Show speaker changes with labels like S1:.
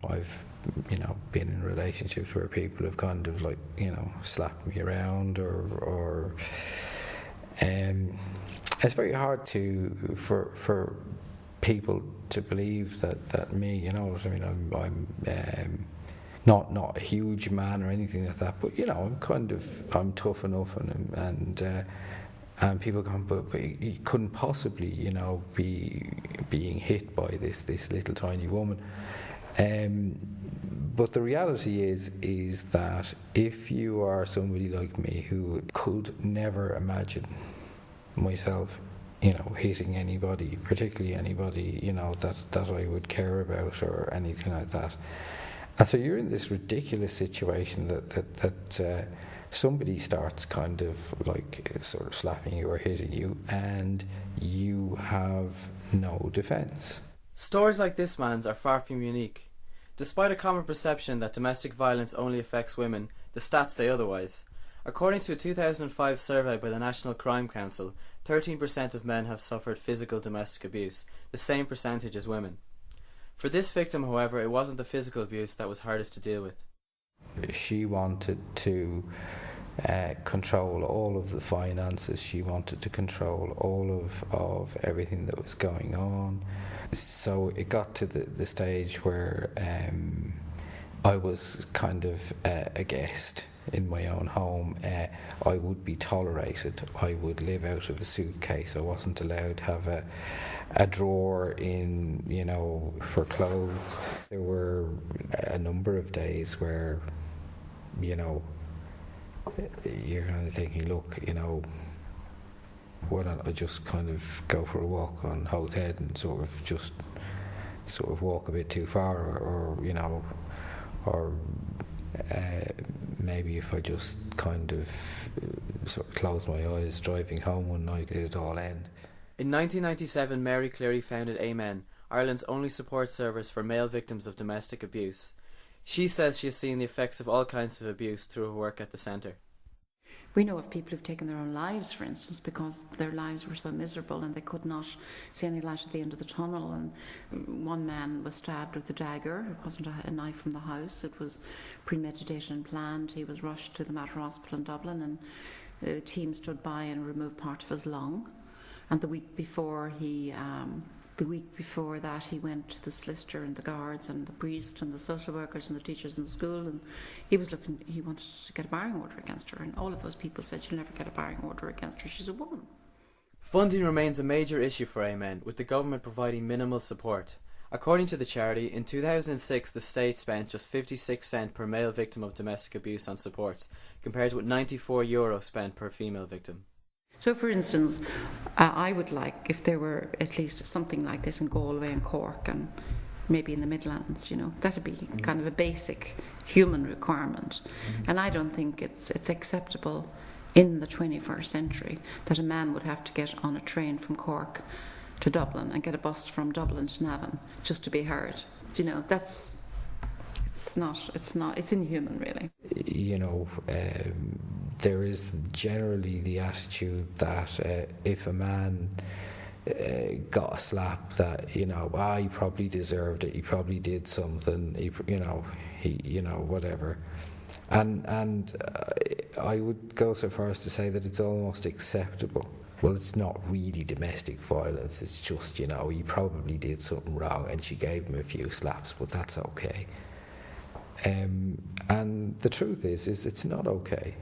S1: I've, been in relationships where people have kind of like, slapped me around or it's very hard for people to believe that me, you know what I mean, I'm not a huge man or anything like that, but I'm tough enough and people come, but he couldn't possibly, be being hit by this little tiny woman. But the reality is that if you are somebody like me who could never imagine myself, hitting anybody, particularly anybody, that I would care about or anything like that. And so you're in this ridiculous situation that somebody starts kind of like sort of slapping you or hitting you, and you have no defence.
S2: Stories like this man's are far from unique. Despite a common perception that domestic violence only affects women, the stats say otherwise. According to a 2005 survey by the National Crime Council, 13% of men have suffered physical domestic abuse, the same percentage as women. For this victim, however, it wasn't the physical abuse that was hardest to deal with.
S1: She wanted to control all of the finances. She wanted to control all of everything that was going on. So it got to the stage where I was kind of a guest in my own home. I would be tolerated. I would live out of a suitcase. I wasn't allowed to have a drawer in, for clothes. There were a number of days where, you're kind of thinking, look, why don't I just kind of go for a walk on Howth Head and sort of walk a bit too far, or maybe if I just kind of sort of close my eyes driving home one night, it'd all end.
S2: In 1997, Mary Cleary founded Amen, Ireland's only support service for male victims of domestic abuse. She says she has seen the effects of all kinds of abuse through her work at the centre.
S3: We know of people who've taken their own lives, for instance, because their lives were so miserable and they could not see any light at the end of the tunnel. And one man was stabbed with a dagger. It wasn't a knife from the house. It was premeditated and planned. He was rushed to the Mater Hospital in Dublin, and the team stood by and removed part of his lung. And the week before that, he went to the solicitor and the guards and the priest and the social workers and the teachers in the school, and he wanted to get a barring order against her, and all of those people said, you'll never get a barring order against her, she's a woman.
S2: Funding remains a major issue for Amen, with the government providing minimal support. According to the charity, in 2006 the state spent just 56 cents per male victim of domestic abuse on supports, compared with €94 spent per female victim.
S3: So, for instance, I would like if there were at least something like this in Galway and Cork and maybe in the Midlands, that'd be kind of a basic human requirement. And I don't think it's acceptable in the 21st century that a man would have to get on a train from Cork to Dublin and get a bus from Dublin to Navan just to be heard. It's inhuman, really.
S1: There is generally the attitude that if a man got a slap, that he probably deserved it. He probably did something. He whatever. And I would go so far as to say that it's almost acceptable. Well, it's not really domestic violence. It's just he probably did something wrong, and she gave him a few slaps, but that's okay. And the truth is it's not okay.